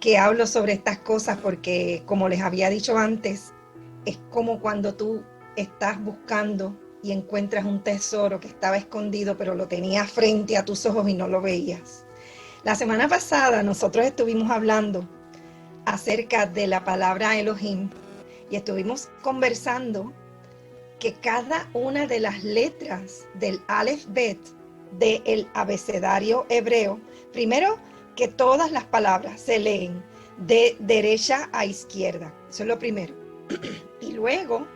que hablo sobre estas cosas porque, como les había dicho antes, es como cuando tú estás buscando y encuentras un tesoro que estaba escondido, pero lo tenías frente a tus ojos y no lo veías. La semana pasada nosotros estuvimos hablando acerca de la palabra Elohim y estuvimos conversando que cada una de las letras del Aleph Bet del abecedario hebreo, primero que todas las palabras se leen de derecha a izquierda, eso es lo primero. Y luego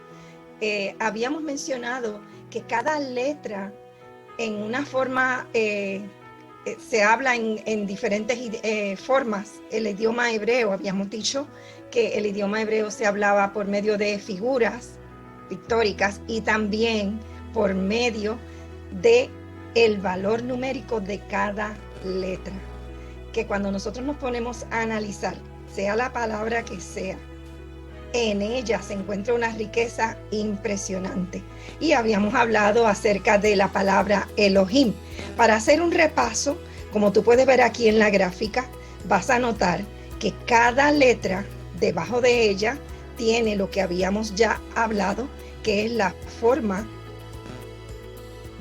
habíamos mencionado que cada letra en una forma se habla en diferentes formas. El idioma hebreo, habíamos dicho que el idioma hebreo se hablaba por medio de figuras pictóricas y también por medio de el valor numérico de cada letra. Que cuando nosotros nos ponemos a analizar, sea la palabra que sea, en ella se encuentra una riqueza impresionante. Y habíamos hablado acerca de la palabra Elohim. Para hacer un repaso, como tú puedes ver aquí en la gráfica, vas a notar que cada letra debajo de ella tiene lo que habíamos ya hablado, que es la forma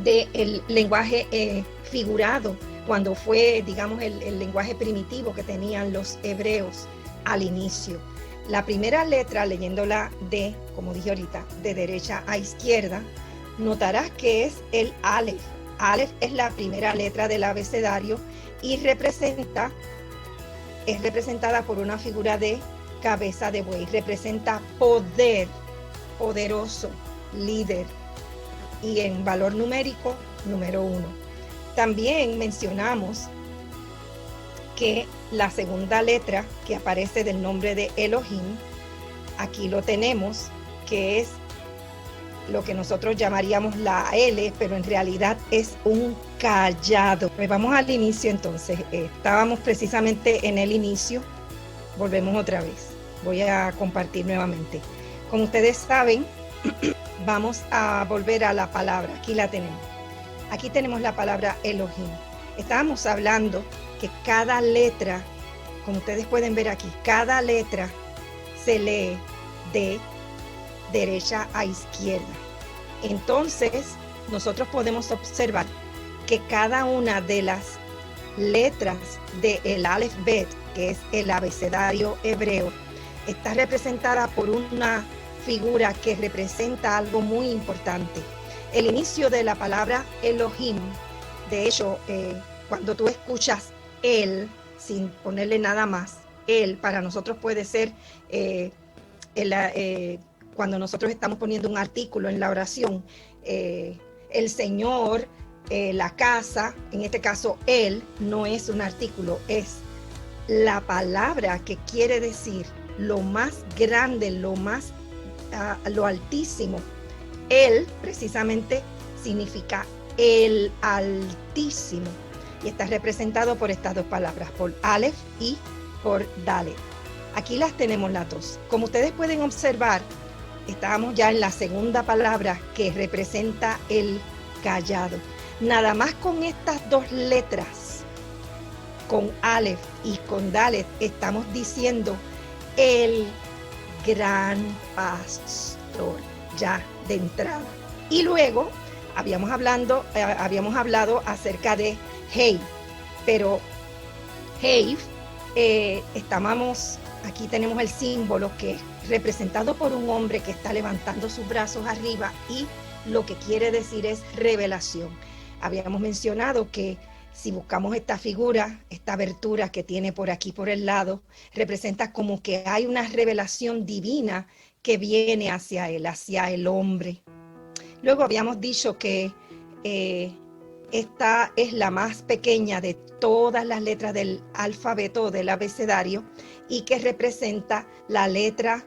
del lenguaje figurado, cuando fue, digamos, el lenguaje primitivo que tenían los hebreos al inicio. La primera letra, leyéndola de, como dije ahorita, de derecha a izquierda, notarás que es el Aleph. Aleph es la primera letra del abecedario y es representada por una figura de cabeza de buey. Representa poder, poderoso, líder. Y en valor numérico, número 1. También mencionamos que la segunda letra que aparece del nombre de Elohim, aquí lo tenemos, que es lo que nosotros llamaríamos la L, pero en realidad es un callado. Vamos al inicio entonces. Estábamos precisamente en el inicio. Volvemos otra vez. Voy a compartir nuevamente. Como ustedes saben, vamos a volver a la palabra. Aquí la tenemos. Aquí tenemos la palabra Elohim. Estábamos hablando que cada letra, como ustedes pueden ver aquí, cada letra se lee de derecha a izquierda. Entonces, nosotros podemos observar que cada una de las letras del Aleph Bet, que es el abecedario hebreo, está representada por una figura que representa algo muy importante. El inicio de la palabra Elohim, de hecho, cuando tú escuchas él, sin ponerle nada más, él para nosotros puede ser cuando nosotros estamos poniendo un artículo en la oración, el Señor, la casa, en este caso él, no es un artículo, es la palabra que quiere decir lo más grande, lo altísimo. Él precisamente significa el Altísimo y está representado por estas dos palabras, por Aleph y por Dalet. Aquí las tenemos las dos. Como ustedes pueden observar, estábamos ya en la segunda palabra que representa el callado. Nada más con estas dos letras, con Aleph y con Dalet, estamos diciendo el gran pastor, ya de entrada. Y luego habíamos hablado acerca de Hey, pero Hey, aquí tenemos el símbolo que es representado por un hombre que está levantando sus brazos arriba y lo que quiere decir es revelación. Habíamos mencionado que si buscamos esta figura, esta abertura que tiene por aquí por el lado, representa como que hay una revelación divina que viene hacia él, hacia el hombre. Luego habíamos dicho que esta es la más pequeña de todas las letras del alfabeto del abecedario y que representa la letra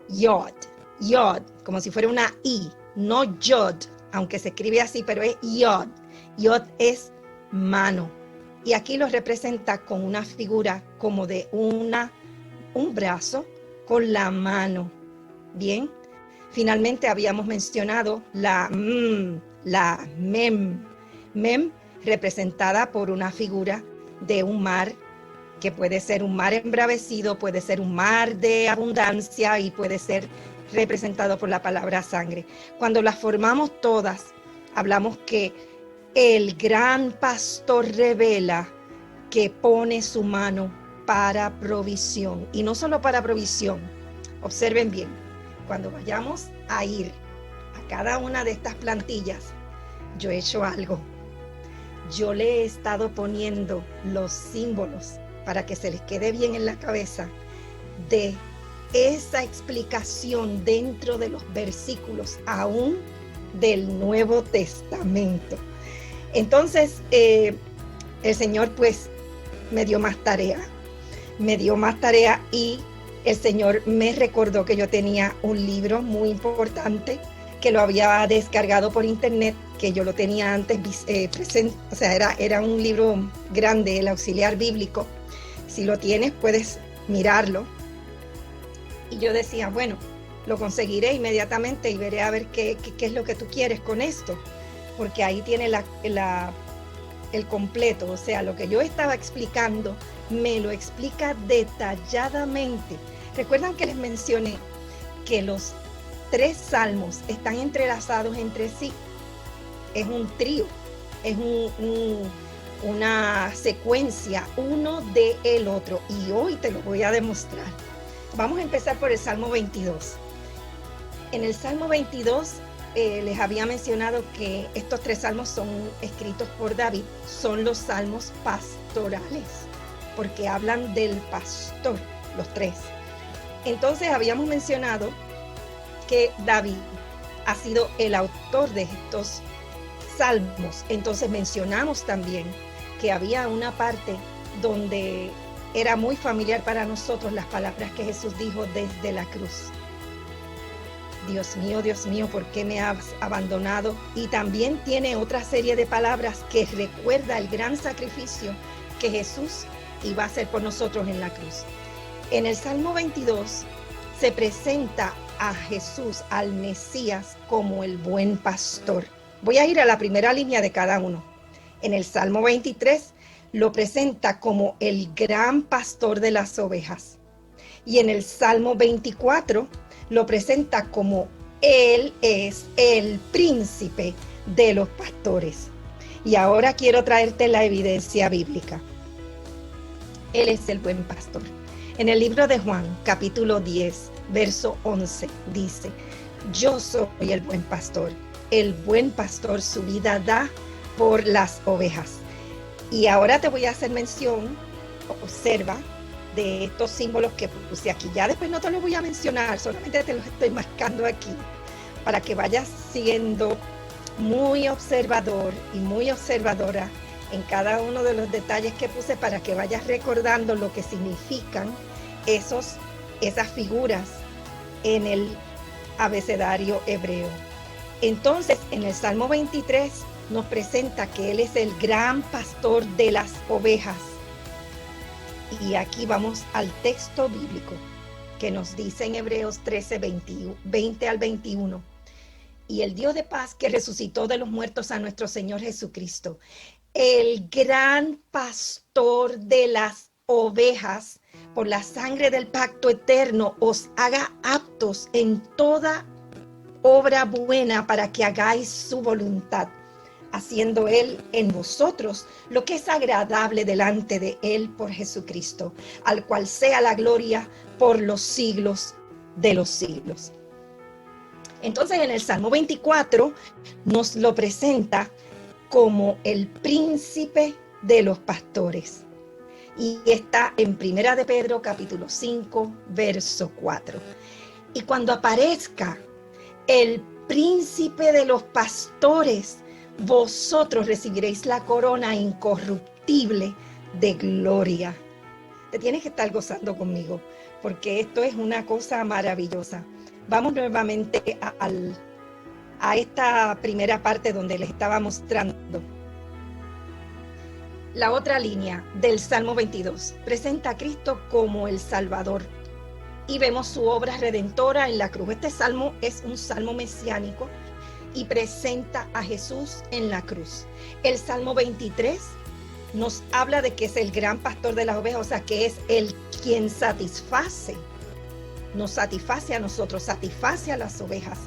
Yod. Yod, como si fuera una I, no Yod, aunque se escribe así, pero es Yod. Yod es mano. Y aquí lo representa con una figura como de un brazo con la mano. Bien, finalmente habíamos mencionado la Mem, representada por una figura de un mar que puede ser un mar embravecido, puede ser un mar de abundancia y puede ser representado por la palabra sangre. Cuando las formamos todas, hablamos que el gran pastor revela que pone su mano para provisión, y no solo para provisión. Observen bien, cuando vayamos a ir a cada una de estas plantillas, yo he hecho algo. Yo le he estado poniendo los símbolos para que se les quede bien en la cabeza de esa explicación dentro de los versículos aún del Nuevo Testamento. Entonces, el Señor pues me dio más tarea y el Señor me recordó que yo tenía un libro muy importante que lo había descargado por internet, que yo lo tenía antes presente, o sea, era un libro grande, el auxiliar bíblico. Si lo tienes, puedes mirarlo. Y yo decía, bueno, lo conseguiré inmediatamente y veré a ver qué es lo que tú quieres con esto, porque ahí tiene el completo, o sea, lo que yo estaba explicando, me lo explica detalladamente. ¿Recuerdan que les mencioné que los 3 salmos están entrelazados entre sí? Es un trío, es una secuencia uno del otro, y hoy te lo voy a demostrar. Vamos a empezar por el Salmo 22. En el Salmo 22 les había mencionado que estos 3 salmos son escritos por David, son los salmos pastorales, porque hablan del pastor, los 3. Entonces habíamos mencionado que David ha sido el autor de estos salmos. Entonces mencionamos también que había una parte donde era muy familiar para nosotros las palabras que Jesús dijo desde la cruz. Dios mío, ¿por qué me has abandonado? Y también tiene otra serie de palabras que recuerda el gran sacrificio que Jesús iba a hacer por nosotros en la cruz. En el Salmo 22 se presenta a Jesús, al Mesías, como el buen pastor. Voy a ir a la primera línea de cada uno. En el Salmo 23 lo presenta como el gran pastor de las ovejas. Y en el Salmo 24 lo presenta como Él es el príncipe de los pastores. Y ahora quiero traerte la evidencia bíblica. Él es el buen pastor. En el libro de Juan, capítulo 10, verso 11, dice: yo soy el buen pastor. El buen pastor su vida da por las ovejas. Y ahora te voy a hacer mención, observa, de estos símbolos que puse aquí. Ya después no te los voy a mencionar, solamente te los estoy marcando aquí, para que vayas siendo muy observador y muy observadora en cada uno de los detalles que puse, para que vayas recordando lo que significan esas figuras en el abecedario hebreo. Entonces, en el Salmo 23 nos presenta que Él es el gran pastor de las ovejas. Y aquí vamos al texto bíblico que nos dice en Hebreos 13, 20 al 21. Y el Dios de paz, que resucitó de los muertos a nuestro Señor Jesucristo, el gran pastor de las ovejas, por la sangre del pacto eterno, os haga aptos en toda obra buena, para que hagáis su voluntad, haciendo Él en vosotros lo que es agradable delante de Él por Jesucristo, al cual sea la gloria por los siglos de los siglos. Entonces, en el Salmo 24 nos lo presenta como el príncipe de los pastores. Y está en Primera de Pedro, capítulo 5, verso 4. Y cuando aparezca el príncipe de los pastores, vosotros recibiréis la corona incorruptible de gloria. Te tienes que estar gozando conmigo, porque esto es una cosa maravillosa. Vamos nuevamente a esta primera parte donde les estaba mostrando. La otra línea del Salmo 22 presenta a Cristo como el Salvador, y vemos su obra redentora en la cruz. Este salmo es un salmo mesiánico y presenta a Jesús en la cruz. El Salmo 23 nos habla de que es el gran pastor de las ovejas, o sea, que es el quien satisface, nos satisface a nosotros, satisface a las ovejas.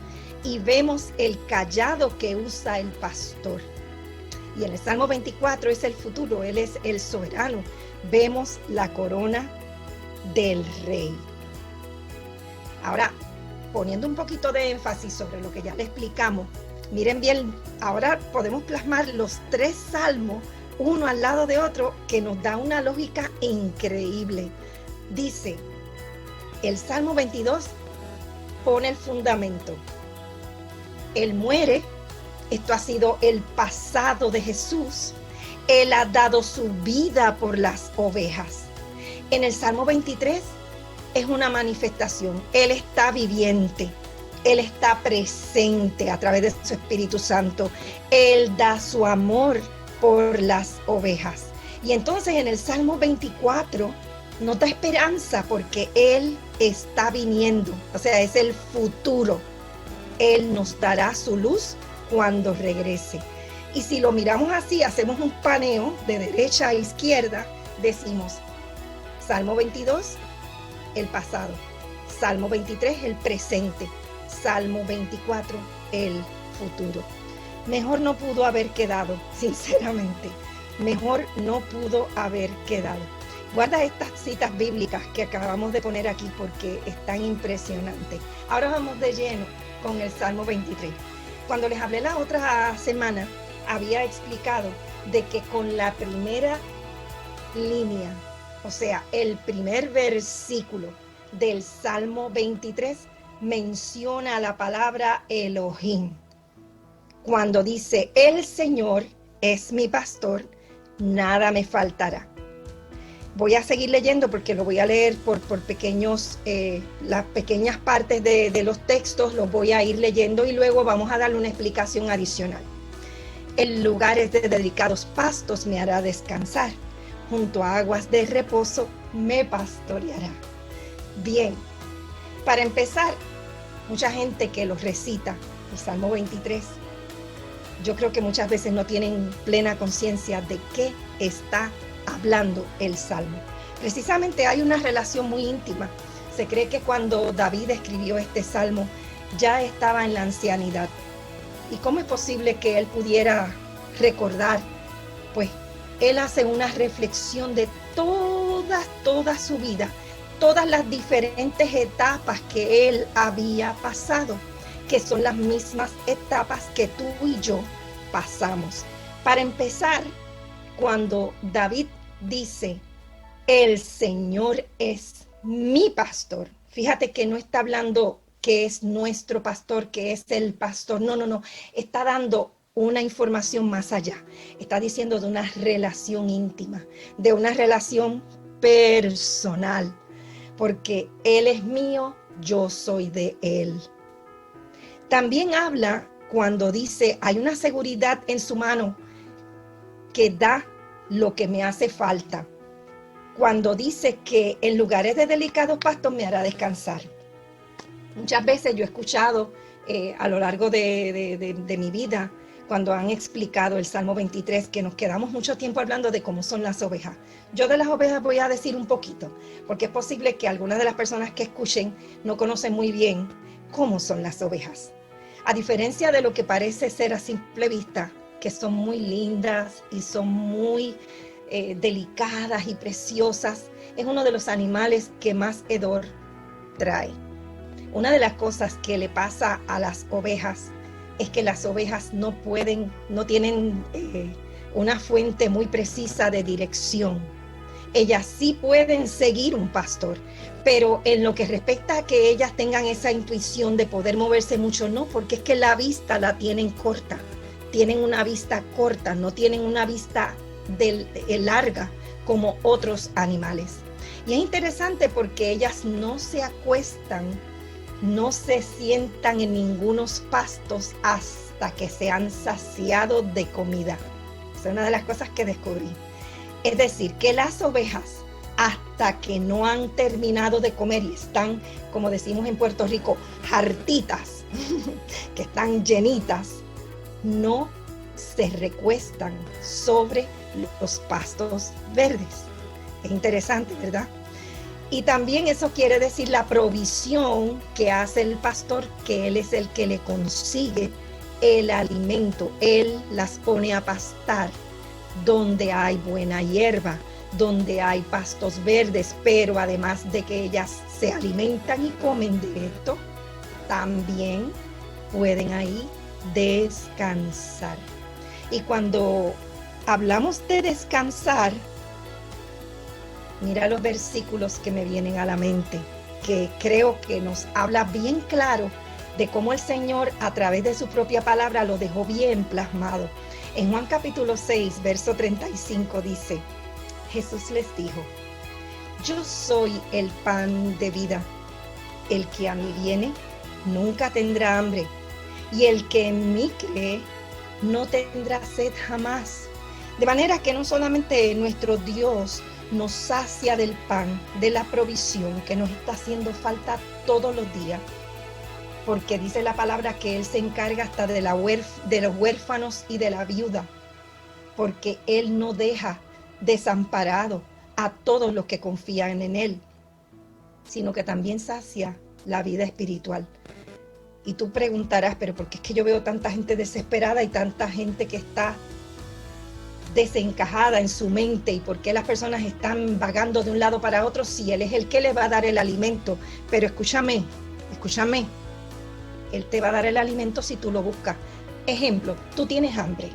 Y vemos el cayado que usa el pastor. Y en el Salmo 24 es el futuro, Él es el soberano. Vemos la corona del rey. Ahora, poniendo un poquito de énfasis sobre lo que ya le explicamos, miren bien, ahora podemos plasmar los 3 salmos, uno al lado de otro, que nos da una lógica increíble. Dice, el Salmo 22 pone el fundamento. Él muere, esto ha sido el pasado de Jesús. Él ha dado su vida por las ovejas. En el Salmo 23 es una manifestación. Él está viviente. Él está presente a través de su Espíritu Santo. Él da su amor por las ovejas. Y entonces en el Salmo 24 nos da esperanza porque Él está viniendo. O sea, es el futuro. Él nos dará su luz cuando regrese. Y si lo miramos así, hacemos un paneo de derecha a izquierda, decimos Salmo 22, el pasado. Salmo 23, el presente. Salmo 24, el futuro. Mejor no pudo haber quedado, sinceramente. Mejor no pudo haber quedado. Guarda estas citas bíblicas que acabamos de poner aquí porque están impresionantes. Ahora vamos de lleno con el Salmo 23. Cuando les hablé la otra semana, había explicado de que con la primera línea, o sea, el primer versículo del Salmo 23, menciona la palabra Elohim. Cuando dice, el Señor es mi pastor, nada me faltará. Voy a seguir leyendo porque lo voy a leer por pequeños, las pequeñas partes de los textos, los voy a ir leyendo y luego vamos a darle una explicación adicional. En lugares de delicados pastos me hará descansar, junto a aguas de reposo me pastoreará. Bien, para empezar, mucha gente que los recita, el Salmo 23, yo creo que muchas veces no tienen plena conciencia de qué está hablando el Salmo. Precisamente hay una relación muy íntima. Se cree que cuando David escribió este Salmo ya estaba en la ancianidad. ¿Y cómo es posible que él pudiera recordar? Pues él hace una reflexión de toda su vida, todas las diferentes etapas que él había pasado, que son las mismas etapas que tú y yo pasamos. Para empezar, cuando David dice, el Señor es mi pastor, fíjate que no está hablando que es nuestro pastor, que es el pastor, no, está dando una información más allá, está diciendo de una relación íntima, de una relación personal, porque Él es mío, yo soy de Él. También habla cuando dice, hay una seguridad en su mano que da lo que me hace falta. Cuando dice que en lugares de delicados pastos me hará descansar. Muchas veces yo he escuchado a lo largo de mi vida, cuando han explicado el Salmo 23, que nos quedamos mucho tiempo hablando de cómo son las ovejas. Yo de las ovejas voy a decir un poquito, porque es posible que algunas de las personas que escuchen no conocen muy bien cómo son las ovejas. A diferencia de lo que parece ser a simple vista, que son muy lindas y son muy delicadas y preciosas, es uno de los animales que más hedor trae. Una de las cosas que le pasa a las ovejas es que las ovejas no tienen una fuente muy precisa de dirección. Ellas sí pueden seguir un pastor, pero en lo que respecta a que ellas tengan esa intuición de poder moverse mucho, no, porque es que la vista la tienen corta. Tienen una vista corta, no tienen una vista larga como otros animales. Y es interesante porque ellas no se acuestan, no se sientan en ningunos pastos hasta que se han saciado de comida. Esa es una de las cosas que descubrí. Es decir, que las ovejas, hasta que no han terminado de comer y están, como decimos en Puerto Rico, hartitas, que están llenitas, no se recuestan sobre los pastos verdes. Es interesante, ¿verdad? Y también eso quiere decir la provisión que hace el pastor, que él es el que le consigue el alimento. Él las pone a pastar donde hay buena hierba, donde hay pastos verdes, pero además de que ellas se alimentan y comen de esto, también pueden ahí descansar. Y cuando hablamos de descansar, mira los versículos que me vienen a la mente, que creo que nos habla bien claro de cómo el Señor a través de su propia palabra lo dejó bien plasmado. En Juan capítulo 6, verso 35 dice, Jesús les dijo, yo soy el pan de vida. El que a mí viene nunca tendrá hambre, y el que en mí cree no tendrá sed jamás. De manera que no solamente nuestro Dios nos sacia del pan, de la provisión que nos está haciendo falta todos los días, porque dice la palabra que Él se encarga hasta de los huérfanos y de la viuda, porque Él no deja desamparado a todos los que confían en Él, sino que también sacia la vida espiritual. Y tú preguntarás, pero ¿por qué es que yo veo tanta gente desesperada y tanta gente que está desencajada en su mente? ¿Y por qué las personas están vagando de un lado para otro si Él es el que les va a dar el alimento? Pero escúchame, Él te va a dar el alimento si tú lo buscas. Ejemplo, tú tienes hambre.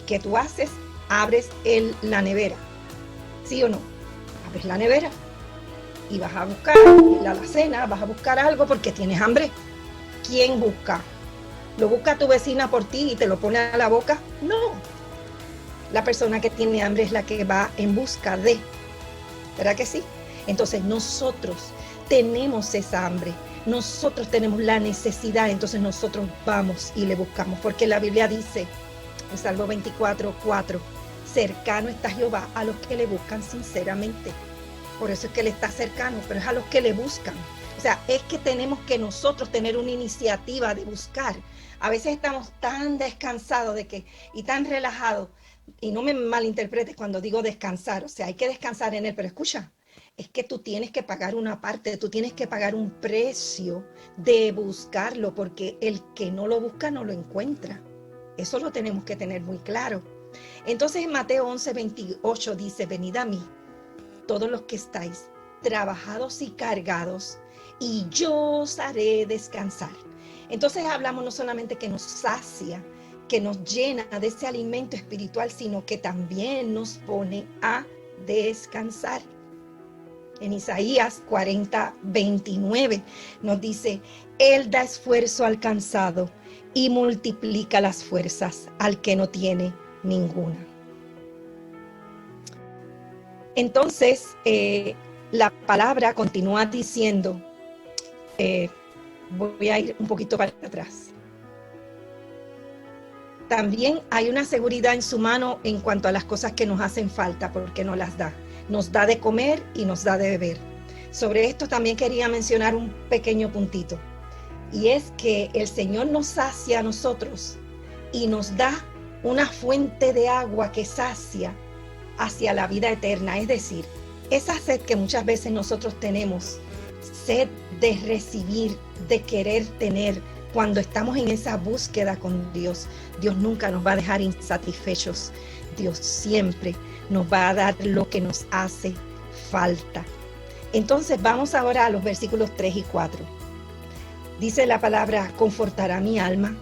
¿Qué tú haces? Abres la nevera. ¿Sí o no? Abres la nevera y vas a buscar en la alacena, vas a buscar algo porque tienes hambre. ¿Quién busca? ¿Lo busca tu vecina por ti y te lo pone a la boca? No. La persona que tiene hambre es la que va en busca de. ¿Verdad que sí? Entonces nosotros tenemos esa hambre. Nosotros tenemos la necesidad, entonces nosotros vamos y le buscamos. Porque la Biblia dice, en Salmo 24:4, cercano está Jehová a los que le buscan sinceramente. Por eso es que Él está cercano, pero es a los que le buscan. O sea, es que tenemos que nosotros tener una iniciativa de buscar. A veces estamos tan descansados y tan relajados, y no me malinterpretes cuando digo descansar, o sea, hay que descansar en Él, pero escucha, es que tú tienes que pagar una parte, tú tienes que pagar un precio de buscarlo, porque el que no lo busca no lo encuentra. Eso lo tenemos que tener muy claro. Entonces en Mateo 11:28 dice, venid a mí, todos los que estáis trabajados y cargados, y yo os haré descansar. Entonces hablamos no solamente que nos sacia, que nos llena de ese alimento espiritual, sino que también nos pone a descansar. En Isaías 40:29 nos dice, Él da esfuerzo al cansado y multiplica las fuerzas al que no tiene ninguna. Entonces, la palabra continúa diciendo, voy a ir un poquito para atrás. También hay una seguridad en su mano en cuanto a las cosas que nos hacen falta, porque nos las da. Nos da de comer y nos da de beber. Sobre esto también quería mencionar un pequeño puntito. Y es que el Señor nos sacia a nosotros y nos da una fuente de agua que sacia hacia la vida eterna. Es decir, esa sed que muchas veces nosotros tenemos, sed de recibir, de querer tener, cuando estamos en esa búsqueda con Dios, Dios nunca nos va a dejar insatisfechos. Dios siempre nos va a dar lo que nos hace falta. Entonces vamos ahora a los versículos 3 y 4. Dice la palabra, confortará mi alma,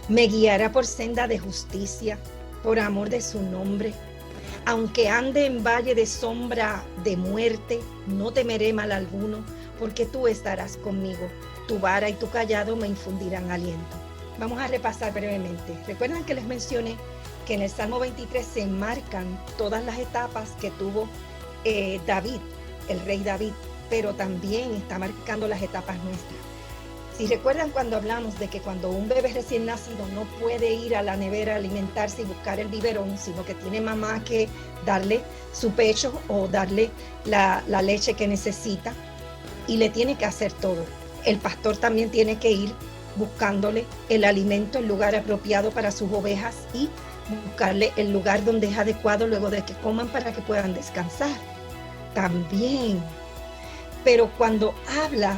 me guiará por senda de justicia, por amor de su nombre. Aunque ande en valle de sombra de muerte, no temeré mal alguno, porque tú estarás conmigo. Tu vara y tu callado me infundirán aliento. Vamos a repasar brevemente. ¿Recuerdan que les mencioné que en el Salmo 23 se marcan todas las etapas que tuvo David, el rey David, pero también está marcando las etapas nuestras? Si recuerdan cuando hablamos de que cuando un bebé recién nacido no puede ir a la nevera a alimentarse y buscar el biberón, sino que tiene mamá que darle su pecho o darle la leche que necesita, y le tiene que hacer todo. El pastor también tiene que ir buscándole el alimento, el lugar apropiado para sus ovejas y buscarle el lugar donde es adecuado luego de que coman para que puedan descansar. También. Pero cuando habla,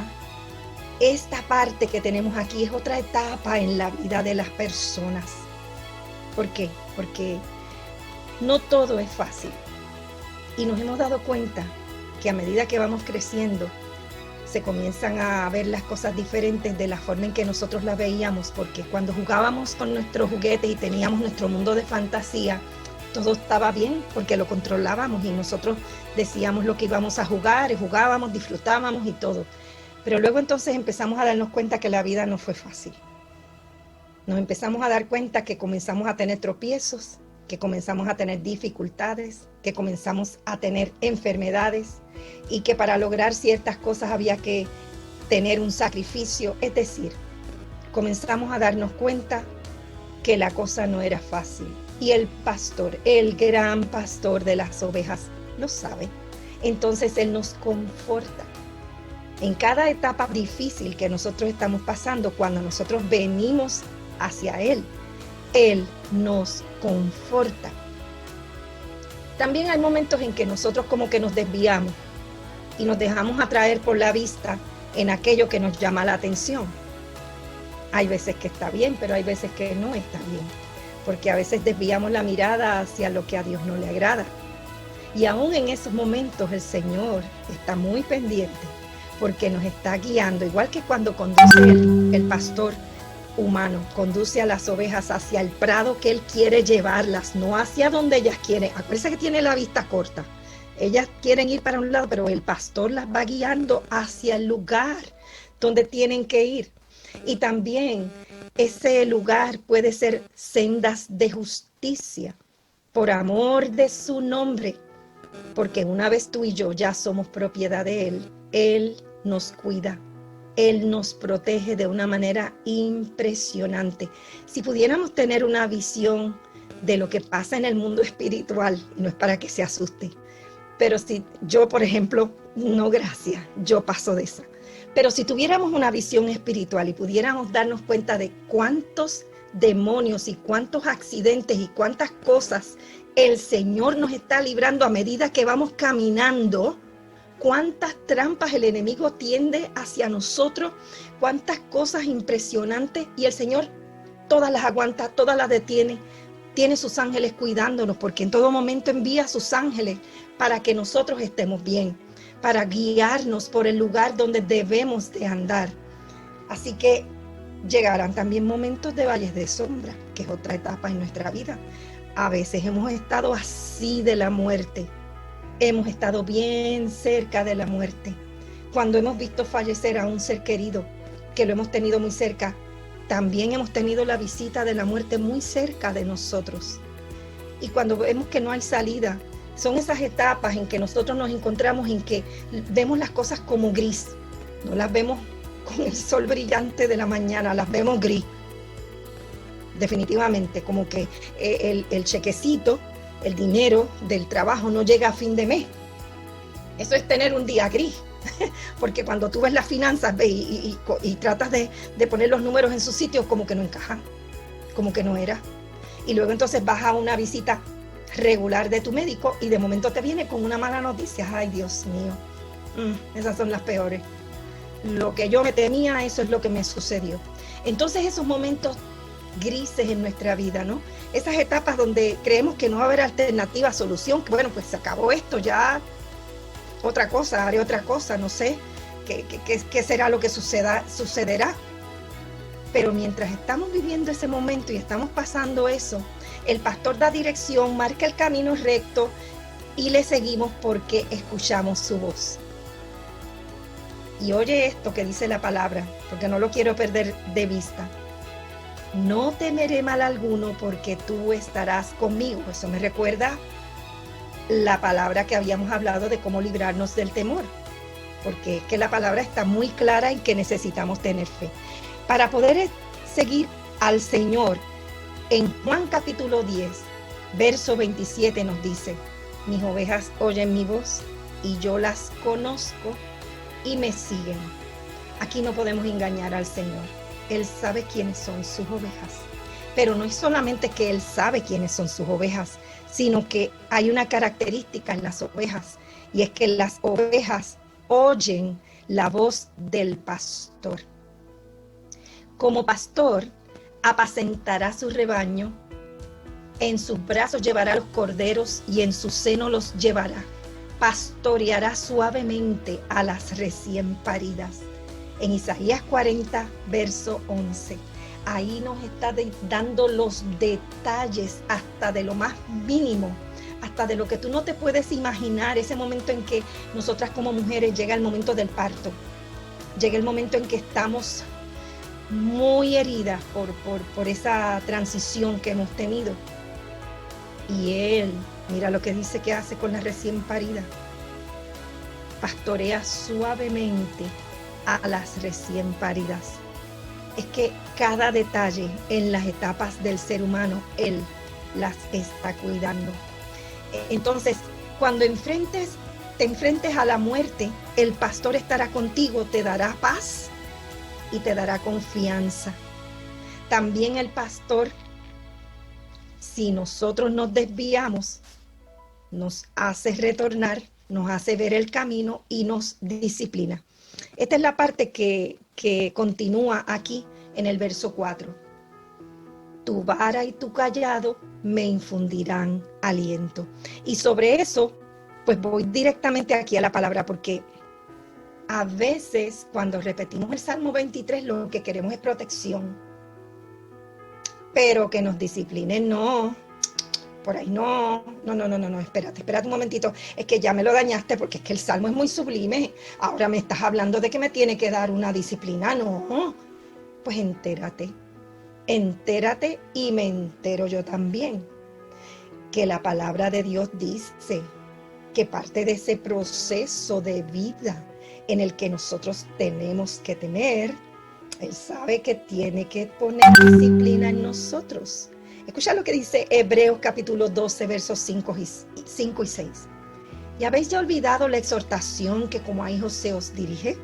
esta parte que tenemos aquí es otra etapa en la vida de las personas. ¿Por qué? Porque no todo es fácil. Y nos hemos dado cuenta que a medida que vamos creciendo, se comienzan a ver las cosas diferentes de la forma en que nosotros las veíamos, porque cuando jugábamos con nuestros juguetes y teníamos nuestro mundo de fantasía, todo estaba bien porque lo controlábamos y nosotros decíamos lo que íbamos a jugar, y jugábamos, disfrutábamos y todo. Pero luego entonces empezamos a darnos cuenta que la vida no fue fácil. Nos empezamos a dar cuenta que comenzamos a tener tropiezos, que comenzamos a tener dificultades, que comenzamos a tener enfermedades y que para lograr ciertas cosas había que tener un sacrificio. Es decir, comenzamos a darnos cuenta que la cosa no era fácil. Y el pastor, el gran pastor de las ovejas, lo sabe. Entonces Él nos conforta. En cada etapa difícil que nosotros estamos pasando, cuando nosotros venimos hacia Él, Él nos conforta. También hay momentos en que nosotros como que nos desviamos y nos dejamos atraer por la vista en aquello que nos llama la atención. Hay veces que está bien, pero hay veces que no está bien, porque a veces desviamos la mirada hacia lo que a Dios no le agrada. Y aún en esos momentos el Señor está muy pendiente, porque nos está guiando, igual que cuando conduce el pastor humano, conduce a las ovejas hacia el prado que Él quiere llevarlas, no hacia donde ellas quieren. Acuérdense que tiene la vista corta. Ellas quieren ir para un lado, pero el pastor las va guiando hacia el lugar donde tienen que ir. Y también ese lugar puede ser sendas de justicia, por amor de su nombre, porque una vez tú y yo ya somos propiedad de Él, Él nos cuida. Él nos protege de una manera impresionante. Si pudiéramos tener una visión de lo que pasa en el mundo espiritual, no es para que se asuste, pero si yo, por ejemplo, no, gracias, yo paso de esa. Pero si tuviéramos una visión espiritual y pudiéramos darnos cuenta de cuántos demonios y cuántos accidentes y cuántas cosas el Señor nos está librando a medida que vamos caminando, cuántas trampas el enemigo tiende hacia nosotros, cuántas cosas impresionantes, y el Señor todas las aguanta, todas las detiene, tiene sus ángeles cuidándonos, porque en todo momento envía sus ángeles para que nosotros estemos bien, para guiarnos por el lugar donde debemos de andar. Así que llegarán también momentos de valles de sombra, que es otra etapa en nuestra vida. A veces hemos estado así de la muerte, hemos estado bien cerca de la muerte. Cuando hemos visto fallecer a un ser querido, que lo hemos tenido muy cerca, también hemos tenido la visita de la muerte muy cerca de nosotros. Y cuando vemos que no hay salida, son esas etapas en que nosotros nos encontramos, en que vemos las cosas como gris. No las vemos con el sol brillante de la mañana, las vemos gris. Definitivamente, como que el chequecito, el dinero del trabajo no llega a fin de mes. Eso es tener un día gris, porque cuando tú ves las finanzas y tratas de poner los números en su sitio, como que no encajan, como que no era. Y luego entonces vas a una visita regular de tu médico y de momento te viene con una mala noticia. Ay, Dios mío, esas son las peores. Lo que yo me temía, eso es lo que me sucedió. Entonces esos momentos grises en nuestra vida, ¿no? Esas etapas donde creemos que no va a haber alternativa, solución, que bueno, pues se acabó esto, ya otra cosa, haré otra cosa, no sé qué será lo que sucederá. Pero mientras estamos viviendo ese momento y estamos pasando eso, el pastor da dirección, marca el camino recto y le seguimos porque escuchamos su voz. Y oye esto que dice la palabra, porque no lo quiero perder de vista. No temeré mal alguno porque tú estarás conmigo. Eso me recuerda la palabra que habíamos hablado de cómo librarnos del temor, porque es que la palabra está muy clara en que necesitamos tener fe. Para poder seguir al Señor, en Juan capítulo 10, verso 27 nos dice: mis ovejas oyen mi voz y yo las conozco y me siguen. Aquí no podemos engañar al Señor. Él sabe quiénes son sus ovejas. Pero no es solamente que Él sabe quiénes son sus ovejas, sino que hay una característica en las ovejas, y es que las ovejas oyen la voz del pastor. Como pastor, apacentará su rebaño, en sus brazos llevará los corderos y en su seno los llevará. Pastoreará suavemente a las recién paridas. En Isaías 40, verso 11. Ahí nos está dando los detalles hasta de lo más mínimo, hasta de lo que tú no te puedes imaginar, ese momento en que nosotras como mujeres llega el momento del parto, llega el momento en que estamos muy heridas por esa transición que hemos tenido. Y Él, mira lo que dice que hace con la recién parida, pastorea suavemente a las recién paridas. Es que cada detalle en las etapas del ser humano, Él las está cuidando. Entonces, cuando te enfrentes a la muerte, el pastor estará contigo, te dará paz y te dará confianza. También el pastor, si nosotros nos desviamos, nos hace retornar, nos hace ver el camino y nos disciplina. Esta es la parte que continúa aquí en el verso 4. Tu vara y tu cayado me infundirán aliento. Y sobre eso, pues voy directamente aquí a la palabra, porque a veces cuando repetimos el Salmo 23, lo que queremos es protección. Pero que nos disciplinen, no. Por ahí no, espérate un momentito, es que ya me lo dañaste porque es que el Salmo es muy sublime, ahora me estás hablando de que me tiene que dar una disciplina, no, pues entérate y me entero yo también, que la palabra de Dios dice que parte de ese proceso de vida en el que nosotros tenemos que tener, Él sabe que tiene que poner disciplina en nosotros. Escucha lo que dice Hebreos capítulo 12, versos 5 y 6. ¿Y habéis ya olvidado la exhortación que como a hijos se os dirige?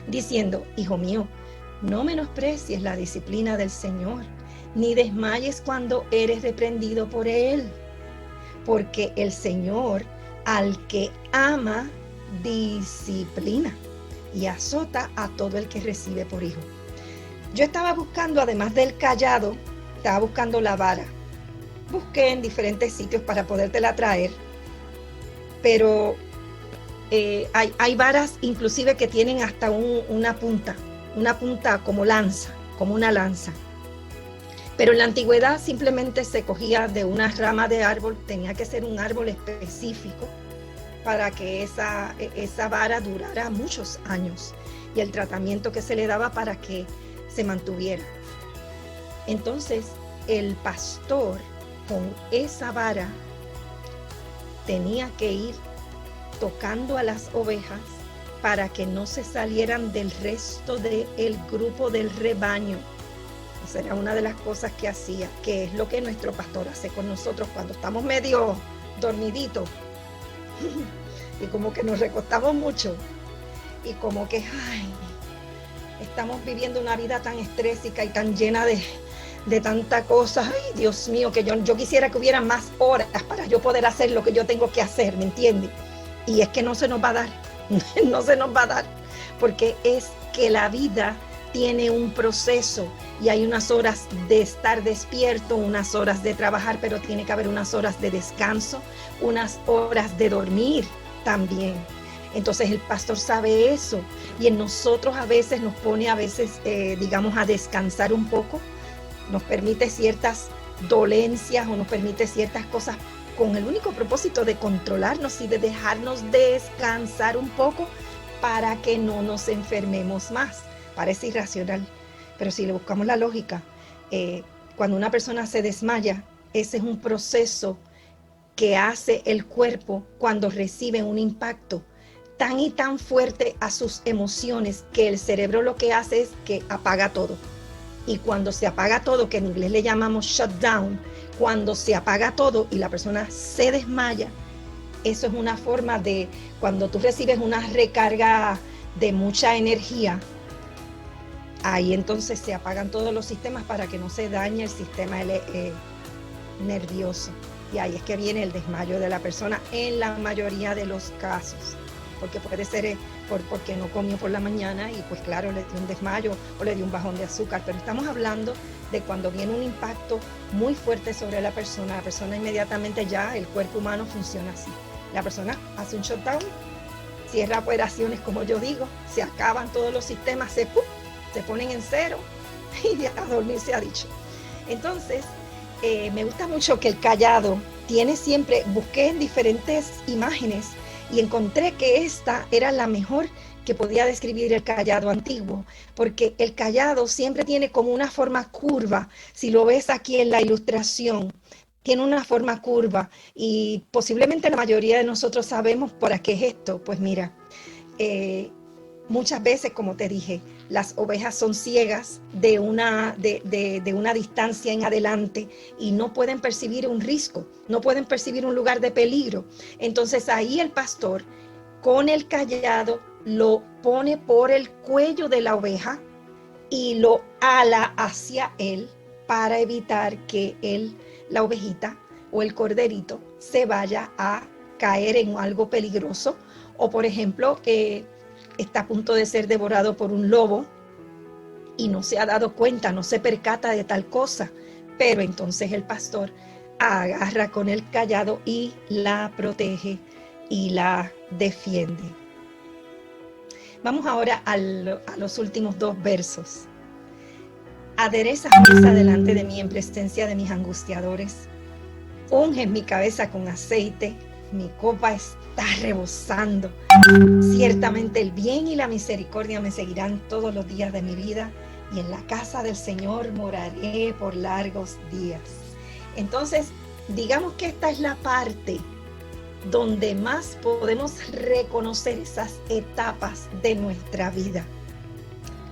Diciendo, hijo mío, no menosprecies la disciplina del Señor, ni desmayes cuando eres reprendido por Él. Porque el Señor al que ama, disciplina y azota a todo el que recibe por hijo. Yo estaba buscando, además del cayado, estaba buscando la vara. Busqué en diferentes sitios para podértela traer, pero hay varas inclusive que tienen hasta una punta como lanza, como una lanza. Pero en la antigüedad simplemente se cogía de una rama de árbol, tenía que ser un árbol específico para que esa vara durara muchos años y el tratamiento que se le daba para que se mantuviera. Entonces, el pastor con esa vara tenía que ir tocando a las ovejas para que no se salieran del resto del grupo del rebaño. Esa era una de las cosas que hacía, que es lo que nuestro pastor hace con nosotros cuando estamos medio dormiditos y como que nos recostamos mucho y como que estamos viviendo una vida tan estrésica y tan llena de tanta cosa. Ay, Dios mío, que yo quisiera que hubiera más horas para yo poder hacer lo que yo tengo que hacer, ¿me entiendes? Y es que no se nos va a dar, no se nos va a dar, porque es que la vida tiene un proceso y hay unas horas de estar despierto, unas horas de trabajar, pero tiene que haber unas horas de descanso, unas horas de dormir también. Entonces el pastor sabe eso y en nosotros a veces nos pone digamos a descansar un poco, nos permite ciertas dolencias o nos permite ciertas cosas con el único propósito de controlarnos y de dejarnos descansar un poco para que no nos enfermemos más. Parece irracional, pero si le buscamos la lógica, cuando una persona se desmaya, ese es un proceso que hace el cuerpo cuando recibe un impacto tan y tan fuerte a sus emociones que el cerebro lo que hace es que apaga todo. Y cuando se apaga todo, que en inglés le llamamos shutdown, cuando se apaga todo y la persona se desmaya, eso es una forma de, cuando tú recibes una recarga de mucha energía, ahí entonces se apagan todos los sistemas para que no se dañe el sistema nervioso. Y ahí es que viene el desmayo de la persona en la mayoría de los casos. Porque puede ser porque no comió por la mañana y pues claro, le dio un desmayo o le dio un bajón de azúcar. Pero estamos hablando de cuando viene un impacto muy fuerte sobre la persona inmediatamente ya el cuerpo humano funciona así. La persona hace un shutdown, cierra operaciones como yo digo, se acaban todos los sistemas, se ponen en cero y a dormir se ha dicho. Entonces, me gusta mucho que el cayado tiene siempre, busqué en diferentes imágenes y encontré que esta era la mejor que podía describir el cayado antiguo, porque el cayado siempre tiene como una forma curva. Si lo ves aquí en la ilustración, tiene una forma curva y posiblemente la mayoría de nosotros sabemos para qué es esto. Pues mira, muchas veces, como te dije, las ovejas son ciegas de una distancia en adelante y no pueden percibir un risco, no pueden percibir un lugar de peligro. Entonces ahí el pastor con el cayado lo pone por el cuello de la oveja y lo ala hacia él para evitar que la ovejita o el corderito se vaya a caer en algo peligroso o por ejemplo está a punto de ser devorado por un lobo y no se ha dado cuenta, no se percata de tal cosa, pero entonces el pastor agarra con el cayado y la protege y la defiende. Vamos ahora a los últimos 2 versos. Aderezas mesa delante de mí en presencia de mis angustiadores. Unges mi cabeza con aceite, mi copa está rebosando. Ciertamente el bien y la misericordia me seguirán todos los días de mi vida y en la casa del Señor moraré por largos días. Entonces, digamos que esta es la parte donde más podemos reconocer esas etapas de nuestra vida.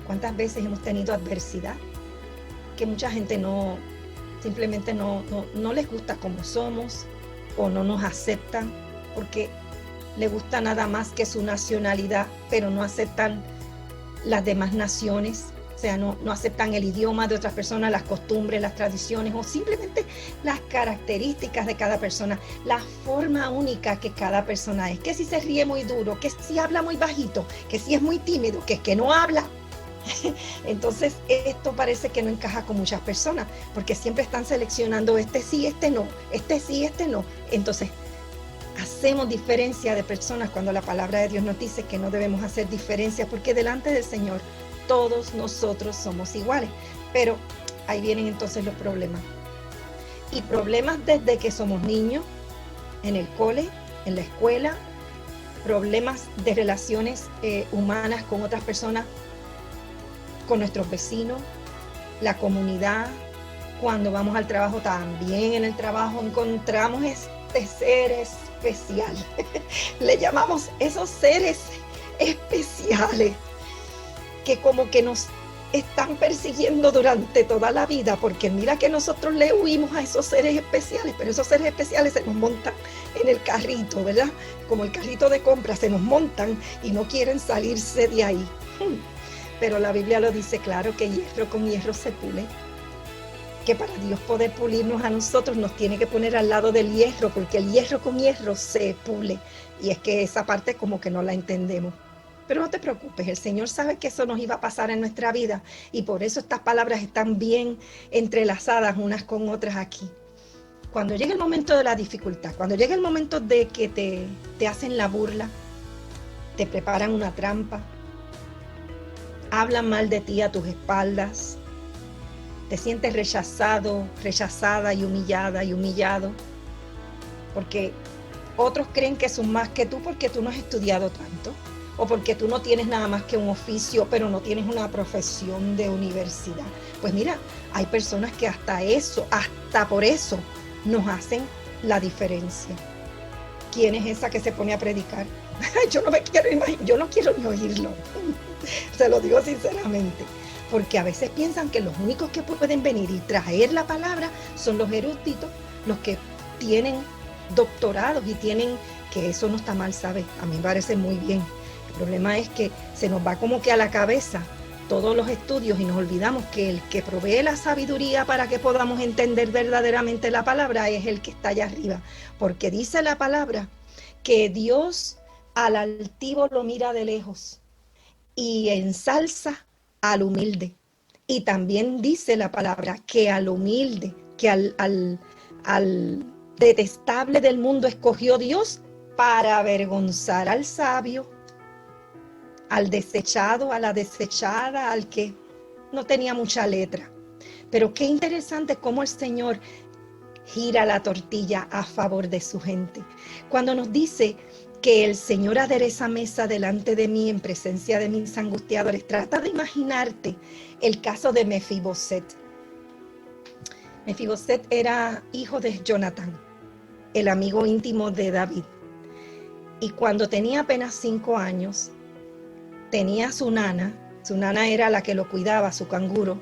¿Cuántas veces hemos tenido adversidad? Que mucha gente simplemente no les gusta como somos o no nos aceptan porque le gusta nada más que su nacionalidad, pero no aceptan las demás naciones, o sea, no aceptan el idioma de otras personas, las costumbres, las tradiciones o simplemente las características de cada persona, la forma única que cada persona es, que si se ríe muy duro, que si habla muy bajito, que si es muy tímido, que es que no habla. Entonces esto parece que no encaja con muchas personas porque siempre están seleccionando este sí, este no, este sí, este no. Entonces hacemos diferencia de personas cuando la palabra de Dios nos dice que no debemos hacer diferencia porque delante del Señor todos nosotros somos iguales. Pero ahí vienen entonces los problemas. Y problemas desde que somos niños, en el cole, en la escuela, problemas de relaciones humanas con otras personas, con nuestros vecinos, la comunidad. Cuando vamos al trabajo, también en el trabajo encontramos este ser especial. Le llamamos esos seres especiales que como que nos están persiguiendo durante toda la vida, porque mira que nosotros le huimos a esos seres especiales, pero esos seres especiales se nos montan en el carrito, ¿verdad? Como el carrito de compra, se nos montan y no quieren salirse de ahí. Pero la Biblia lo dice claro, que hierro con hierro se pule, que para Dios poder pulirnos a nosotros nos tiene que poner al lado del hierro, porque el hierro con hierro se pule, y es que esa parte como que no la entendemos. Pero no te preocupes, el Señor sabe que eso nos iba a pasar en nuestra vida, y por eso estas palabras están bien entrelazadas unas con otras aquí. Cuando llega el momento de la dificultad, cuando llega el momento de que te hacen la burla, te preparan una trampa, hablan mal de ti a tus espaldas, te sientes rechazado, rechazada y humillado, porque otros creen que son más que tú porque tú no has estudiado tanto, o porque tú no tienes nada más que un oficio, pero no tienes una profesión de universidad. Pues mira, hay personas que hasta por eso nos hacen la diferencia. ¿Quién es esa que se pone a predicar? Yo no me quiero imaginar, yo no quiero ni oírlo. Se lo digo sinceramente, porque a veces piensan que los únicos que pueden venir y traer la palabra son los eruditos, los que tienen doctorados y tienen, que eso no está mal, ¿sabes? A mí me parece muy bien. El problema es que se nos va como que a la cabeza todos los estudios y nos olvidamos que el que provee la sabiduría para que podamos entender verdaderamente la palabra es el que está allá arriba, porque dice la palabra que Dios al altivo lo mira de lejos y ensalza al humilde. Y también dice la palabra que al humilde, que al detestable del mundo escogió Dios para avergonzar al sabio, al desechado, a la desechada, al que no tenía mucha letra. Pero qué interesante cómo el Señor gira la tortilla a favor de su gente. Cuando nos dice que el Señor adereza mesa delante de mí en presencia de mis angustiadores, trata de imaginarte el caso de Mefiboset. Mefiboset era hijo de Jonatán, el amigo íntimo de David. Y cuando tenía apenas 5 años, tenía su nana era la que lo cuidaba, su canguro,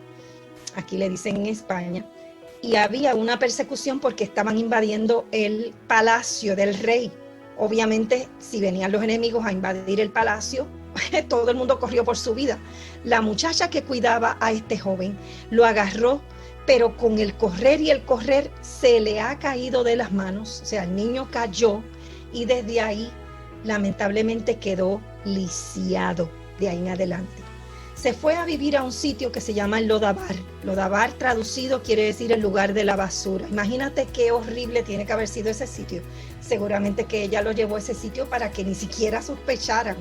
aquí le dicen en España, y había una persecución porque estaban invadiendo el palacio del rey. Obviamente, si venían los enemigos a invadir el palacio, todo el mundo corrió por su vida. La muchacha que cuidaba a este joven lo agarró, pero con el correr y el correr se le ha caído de las manos, o sea, el niño cayó y desde ahí lamentablemente quedó lisiado de ahí en adelante. Se fue a vivir a un sitio que se llama el Lodabar. Lodabar traducido quiere decir el lugar de la basura. Imagínate qué horrible tiene que haber sido ese sitio. Seguramente que ella lo llevó a ese sitio para que ni siquiera sospecharan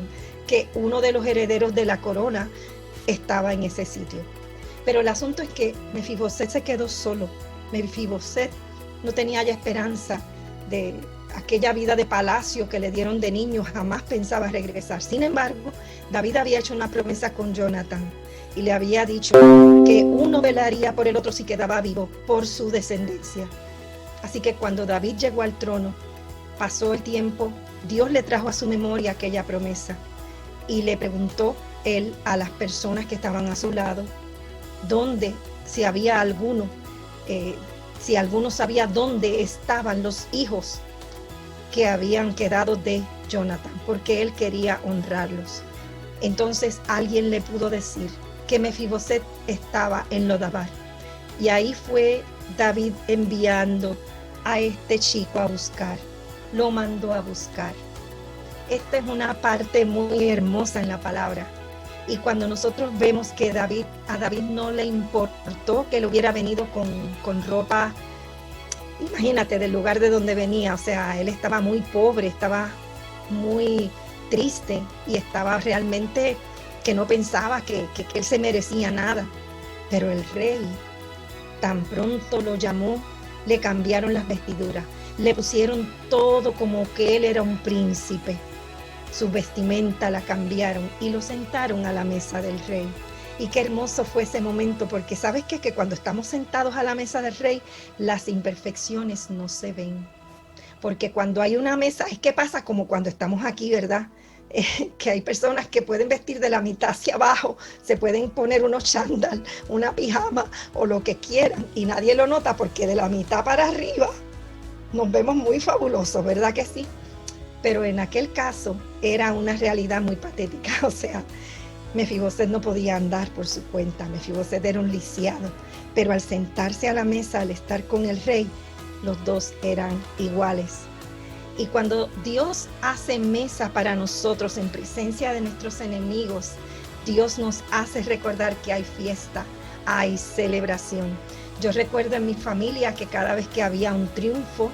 que uno de los herederos de la corona estaba en ese sitio. Pero el asunto es que Mefiboset se quedó solo. Mefiboset no tenía ya esperanza de aquella vida de palacio que le dieron de niño, jamás pensaba regresar. Sin embargo, David había hecho una promesa con Jonatán y le había dicho que uno velaría por el otro si quedaba vivo, por su descendencia. Así que cuando David llegó al trono, pasó el tiempo, Dios le trajo a su memoria aquella promesa y le preguntó él a las personas que estaban a su lado, dónde, si había alguno, si alguno sabía dónde estaban los hijos que habían quedado de Jonatán, porque él quería honrarlos. Entonces alguien le pudo decir que Mefiboset estaba en Lodabar. Y ahí fue David enviando a este chico a buscar. Lo mandó a buscar. Esta es una parte muy hermosa en la palabra. Y cuando nosotros vemos que a David no le importó que él hubiera venido con ropa, imagínate, del lugar de donde venía, o sea, él estaba muy pobre, estaba muy triste y estaba realmente que no pensaba que él se merecía nada. Pero el rey tan pronto lo llamó, le cambiaron las vestiduras, le pusieron todo como que él era un príncipe. Su vestimenta la cambiaron y lo sentaron a la mesa del rey. Y qué hermoso fue ese momento, porque ¿sabes qué? Que cuando estamos sentados a la mesa del rey, las imperfecciones no se ven. Porque cuando hay una mesa, es que pasa como cuando estamos aquí, ¿verdad? Que hay personas que pueden vestir de la mitad hacia abajo, se pueden poner unos chándal, una pijama o lo que quieran y nadie lo nota porque de la mitad para arriba nos vemos muy fabulosos, ¿verdad que sí? Pero en aquel caso era una realidad muy patética, o sea, Mefiboset no podía andar por su cuenta, Mefiboset era un lisiado, pero al sentarse a la mesa, al estar con el rey, los dos eran iguales. Y cuando Dios hace mesa para nosotros en presencia de nuestros enemigos, Dios nos hace recordar que hay fiesta, hay celebración. Yo recuerdo en mi familia que cada vez que había un triunfo,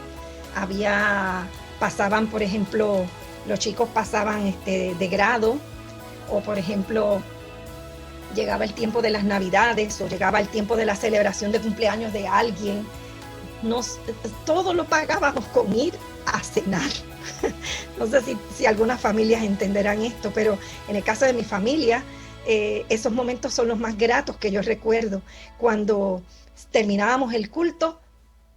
pasaban, por ejemplo, los chicos pasaban de grado, o por ejemplo, llegaba el tiempo de las Navidades, o llegaba el tiempo de la celebración de cumpleaños de alguien. Todo lo pagábamos con ir a cenar. No sé si algunas familias entenderán esto, pero en el caso de mi familia, esos momentos son los más gratos que yo recuerdo. Cuando terminábamos el culto,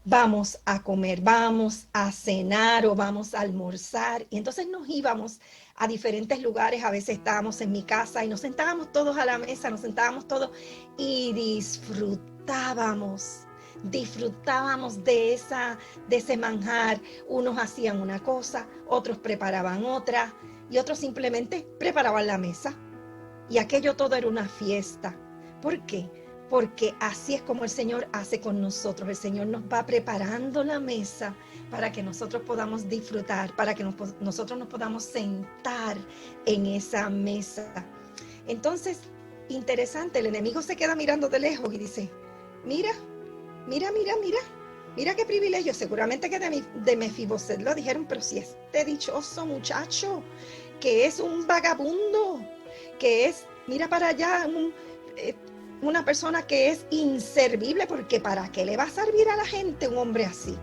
vamos a comer, vamos a cenar o vamos a almorzar. Y entonces nos íbamos a diferentes lugares, a veces estábamos en mi casa y nos sentábamos todos a la mesa, nos sentábamos todos y disfrutábamos de ese manjar. Unos hacían una cosa, otros preparaban otra y otros simplemente preparaban la mesa. y aquello todo era una fiesta. ¿Por qué? Porque así es como el Señor hace con nosotros. El Señor nos va preparando la mesa para que nosotros podamos disfrutar, para que nosotros nos podamos sentar en esa mesa. Entonces, interesante, el enemigo se queda mirando de lejos y dice, mira qué privilegio. Seguramente que de Mefiboset lo dijeron, pero si este dichoso muchacho, que es un vagabundo, que es, mira para allá, una persona que es inservible, porque ¿para qué le va a servir a la gente un hombre así?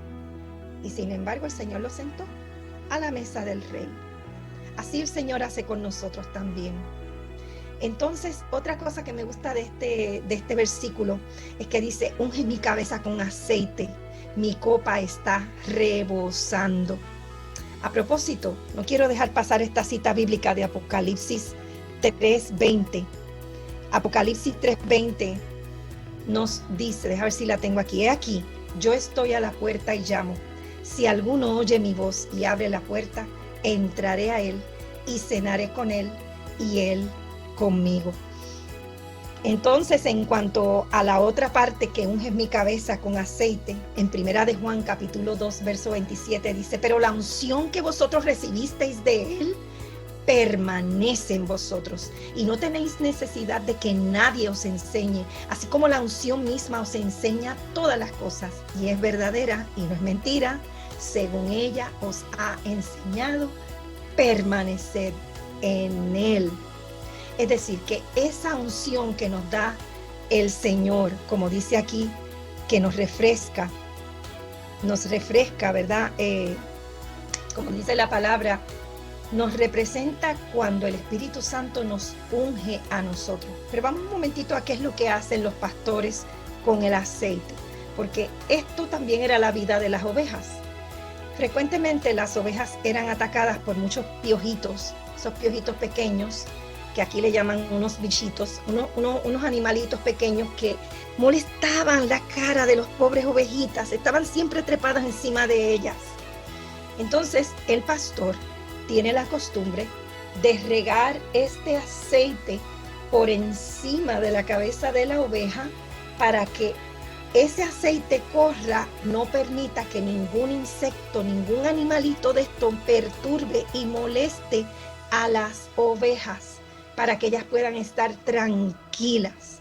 Y sin embargo el Señor lo sentó a la mesa del rey. Así el Señor hace con nosotros también. Entonces, otra cosa que me gusta de este versículo es que dice, unge mi cabeza con aceite, mi copa está rebosando. A propósito, no quiero dejar pasar esta cita bíblica de Apocalipsis 3:20. Apocalipsis 3:20 nos dice, déjame ver si la tengo aquí, he aquí, yo estoy a la puerta y llamo. Si alguno oye mi voz y abre la puerta, entraré a él y cenaré con él y él conmigo. Entonces, en cuanto a la otra parte, que unge mi cabeza con aceite, en Primera de Juan capítulo 2 verso 27 dice, pero la unción que vosotros recibisteis de él permanece en vosotros y no tenéis necesidad de que nadie os enseñe, así como la unción misma os enseña todas las cosas y es verdadera y no es mentira, según ella os ha enseñado, permaneced en él. Es decir, que esa unción que nos da el Señor, como dice aquí, que nos refresca, ¿verdad? Como dice la palabra, nos representa cuando el Espíritu Santo nos unge a nosotros. Pero vamos un momentito a qué es lo que hacen los pastores con el aceite, porque esto también era la vida de las ovejas. Frecuentemente las ovejas eran atacadas por muchos piojitos, esos piojitos pequeños, que aquí le llaman unos bichitos, unos animalitos pequeños que molestaban la cara de los pobres ovejitas, estaban siempre trepadas encima de ellas. Entonces el pastor tiene la costumbre de regar este aceite por encima de la cabeza de la oveja para que ese aceite corra, no permita que ningún insecto, ningún animalito de esto perturbe y moleste a las ovejas, para que ellas puedan estar tranquilas.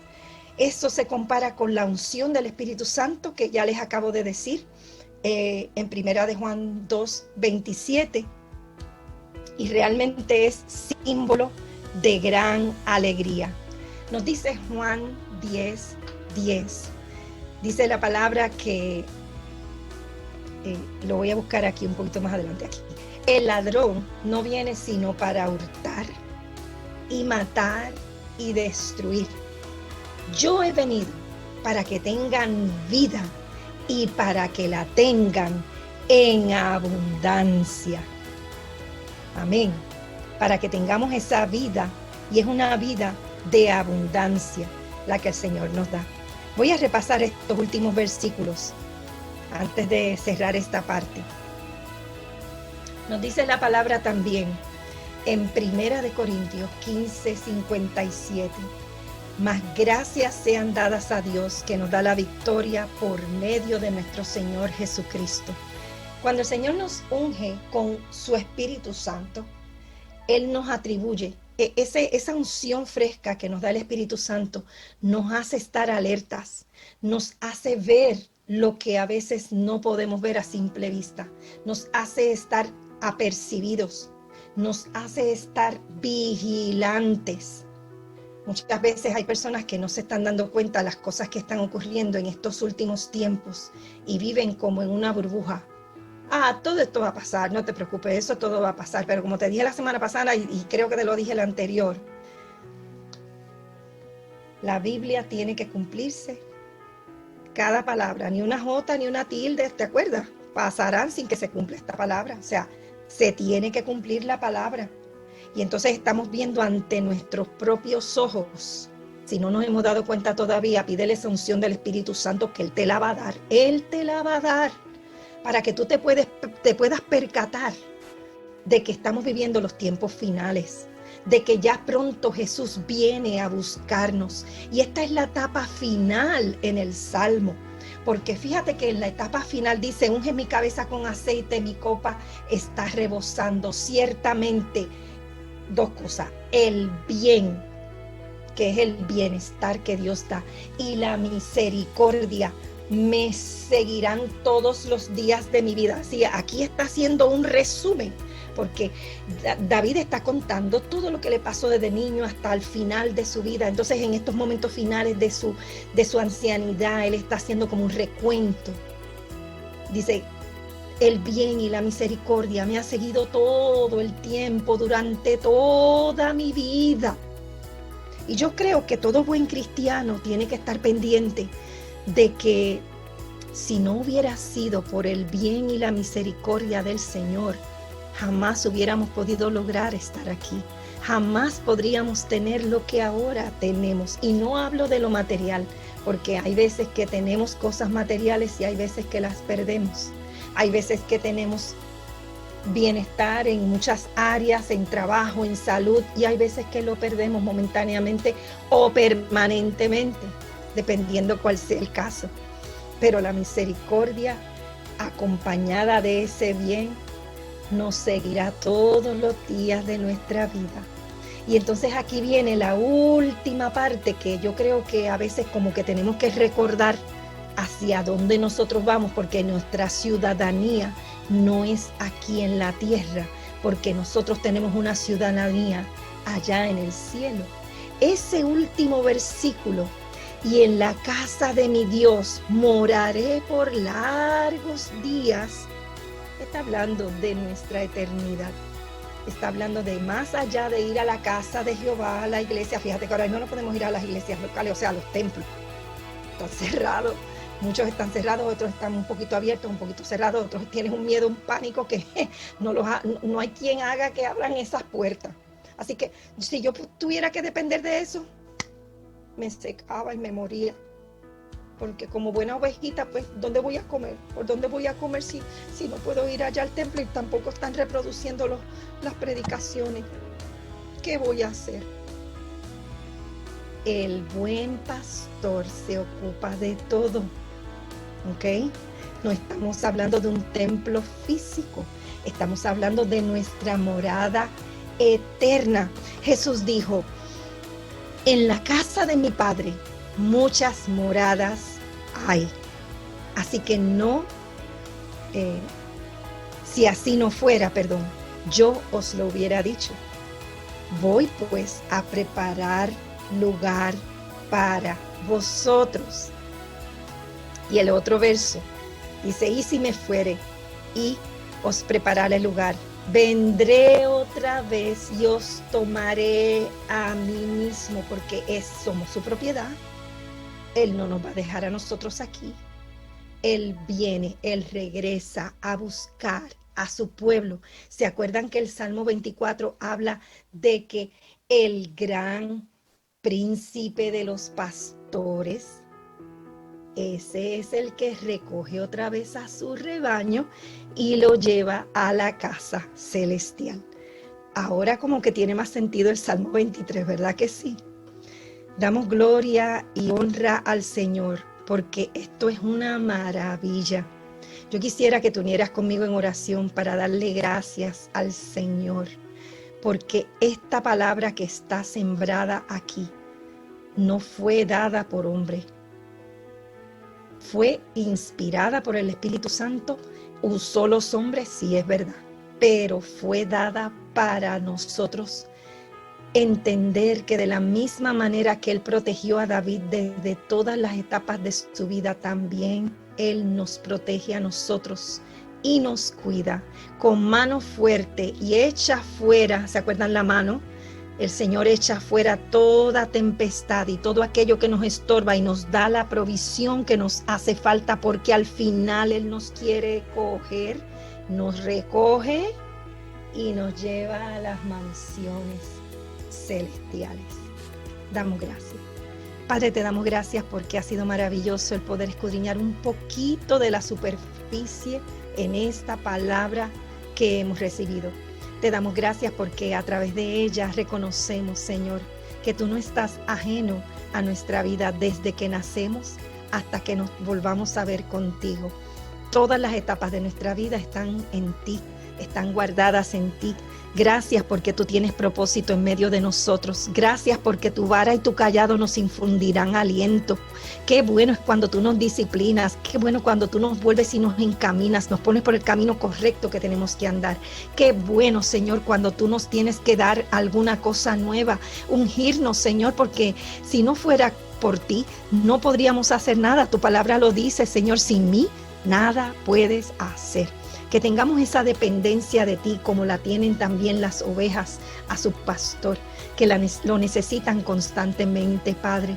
Eso se compara con la unción del Espíritu Santo que ya les acabo de decir en Primera de Juan 2:27, y realmente es símbolo de gran alegría. Nos dice Juan 10:10. Dice la palabra que, lo voy a buscar aquí un poquito más adelante aquí. El ladrón no viene sino para hurtar y matar y destruir. Yo he venido para que tengan vida y para que la tengan en abundancia. Amén. Para que tengamos esa vida, y es una vida de abundancia la que el Señor nos da. Voy a repasar estos últimos versículos antes de cerrar esta parte. Nos dice la palabra también en Primera de Corintios 15:57. Mas gracias sean dadas a Dios que nos da la victoria por medio de nuestro Señor Jesucristo. Cuando el Señor nos unge con su Espíritu Santo, Él nos atribuye esa unción fresca que nos da el Espíritu Santo, nos hace estar alertas, nos hace ver lo que a veces no podemos ver a simple vista, nos hace estar apercibidos, nos hace estar vigilantes. Muchas veces hay personas que no se están dando cuenta de las cosas que están ocurriendo en estos últimos tiempos y viven como en una burbuja. Todo esto va a pasar, no te preocupes, eso todo va a pasar. Pero como te dije la semana pasada y creo que te lo dije la anterior, la Biblia tiene que cumplirse. Cada palabra, ni una jota ni una tilde, ¿te acuerdas? Pasarán sin que se cumpla esta palabra. O sea, se tiene que cumplir la palabra. Y entonces estamos viendo ante nuestros propios ojos. Si no nos hemos dado cuenta todavía, pídele esa unción del Espíritu Santo que Él te la va a dar. Él te la va a dar para que tú te puedas percatar de que estamos viviendo los tiempos finales, de que ya pronto Jesús viene a buscarnos. Y esta es la etapa final en el Salmo. Porque fíjate que en la etapa final dice, unge mi cabeza con aceite, mi copa está rebosando. Ciertamente, dos cosas, el bien, que es el bienestar que Dios da, y la misericordia me seguirán todos los días de mi vida. Así, aquí está haciendo un resumen, porque David está contando todo lo que le pasó desde niño hasta el final de su vida. Entonces, en estos momentos finales de su ancianidad, él está haciendo como un recuento. Dice, el bien y la misericordia me ha seguido todo el tiempo, durante toda mi vida. Y yo creo que todo buen cristiano tiene que estar pendiente de que si no hubiera sido por el bien y la misericordia del Señor, jamás hubiéramos podido lograr estar aquí. Jamás podríamos tener lo que ahora tenemos. Y no hablo de lo material, porque hay veces que tenemos cosas materiales y hay veces que las perdemos. Hay veces que tenemos bienestar en muchas áreas, en trabajo, en salud, y hay veces que lo perdemos momentáneamente o permanentemente, dependiendo cuál sea el caso. Pero la misericordia, acompañada de ese bien, nos seguirá todos los días de nuestra vida. Y entonces aquí viene la última parte, que yo creo que a veces como que tenemos que recordar hacia dónde nosotros vamos, porque nuestra ciudadanía no es aquí en la tierra, porque nosotros tenemos una ciudadanía allá en el cielo. Ese último versículo, y en la casa de mi Dios moraré por largos días, está hablando de nuestra eternidad. Está hablando de más allá de ir a la casa de Jehová, a la iglesia. Fíjate que ahora no podemos ir a las iglesias locales, o sea, a los templos. Están cerrados. Muchos están cerrados, otros están un poquito abiertos, un poquito cerrados, otros tienen un miedo, un pánico que no hay quien haga que abran esas puertas. Así que si yo tuviera que depender de eso, me secaba y me moría. Porque como buena ovejita, pues, ¿dónde voy a comer? ¿Por dónde voy a comer si no puedo ir allá al templo y tampoco están reproduciendo las predicaciones? ¿Qué voy a hacer? El buen pastor se ocupa de todo, ¿ok? No estamos hablando de un templo físico, estamos hablando de nuestra morada eterna. Jesús dijo, en la casa de mi Padre muchas moradas hay. Así que si así no fuera, yo os lo hubiera dicho. Voy pues a preparar lugar para vosotros. Y el otro verso dice, y si me fuere y os prepararé lugar, vendré otra vez y os tomaré a mí mismo, porque somos su propiedad. Él no nos va a dejar a nosotros aquí. Él viene, Él regresa a buscar a su pueblo. ¿Se acuerdan que el Salmo 24 habla de que el gran príncipe de los pastores, ese es el que recoge otra vez a su rebaño y lo lleva a la casa celestial? Ahora como que tiene más sentido el Salmo 23, ¿verdad que sí? Damos gloria y honra al Señor, porque esto es una maravilla. Yo quisiera que te unieras conmigo en oración para darle gracias al Señor, porque esta palabra que está sembrada aquí no fue dada por hombre. Fue inspirada por el Espíritu Santo, usó los hombres, sí es verdad, pero fue dada para nosotros. Entender que de la misma manera que Él protegió a David desde todas las etapas de su vida, también Él nos protege a nosotros y nos cuida con mano fuerte y echa fuera. ¿Se acuerdan la mano? El Señor echa fuera toda tempestad y todo aquello que nos estorba y nos da la provisión que nos hace falta, porque al final Él nos quiere coger, nos recoge y nos lleva a las mansiones celestiales. Damos gracias. Padre, te damos gracias porque ha sido maravilloso el poder escudriñar un poquito de la superficie en esta palabra que hemos recibido. Te damos gracias porque a través de ella reconocemos, Señor, que tú no estás ajeno a nuestra vida desde que nacemos hasta que nos volvamos a ver contigo. Todas las etapas de nuestra vida están en ti, están guardadas en ti. Gracias porque tú tienes propósito en medio de nosotros. Gracias porque tu vara y tu callado nos infundirán aliento. Qué bueno es cuando tú nos disciplinas. Qué bueno cuando tú nos vuelves y nos encaminas, nos pones por el camino correcto que tenemos que andar. Qué bueno, Señor, cuando tú nos tienes que dar alguna cosa nueva. Ungirnos, Señor, porque si no fuera por ti, no podríamos hacer nada. Tu palabra lo dice, Señor, sin mí nada puedes hacer. Que tengamos esa dependencia de ti como la tienen también las ovejas a su pastor, que lo necesitan constantemente, Padre.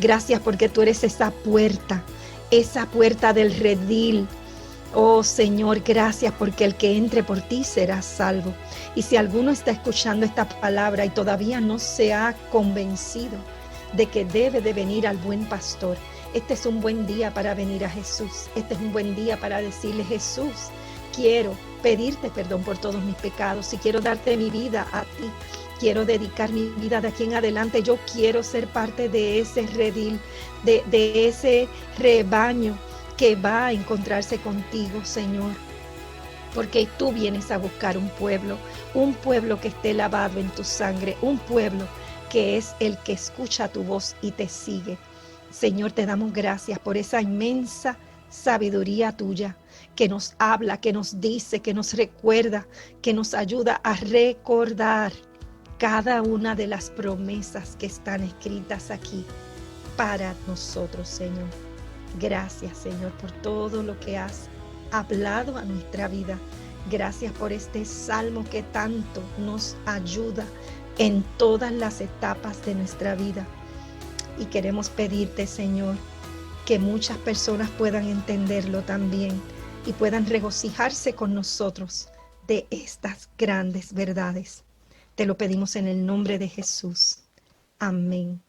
Gracias porque tú eres esa puerta del redil. Oh Señor, gracias porque el que entre por ti será salvo. Y si alguno está escuchando esta palabra y todavía no se ha convencido de que debe de venir al buen pastor, este es un buen día para venir a Jesús. Este es un buen día para decirle: Jesús, quiero pedirte perdón por todos mis pecados y quiero darte mi vida a ti. Quiero dedicar mi vida de aquí en adelante. Yo quiero ser parte de ese redil, de ese rebaño que va a encontrarse contigo, Señor. Porque tú vienes a buscar un pueblo que esté lavado en tu sangre, un pueblo que es el que escucha tu voz y te sigue. Señor, te damos gracias por esa inmensa sabiduría tuya que nos habla, que nos dice, que nos recuerda, que nos ayuda a recordar cada una de las promesas que están escritas aquí para nosotros, Señor. Gracias, Señor, por todo lo que has hablado a nuestra vida. Gracias por este salmo que tanto nos ayuda en todas las etapas de nuestra vida. Y queremos pedirte, Señor, que muchas personas puedan entenderlo también y puedan regocijarse con nosotros de estas grandes verdades. Te lo pedimos en el nombre de Jesús. Amén.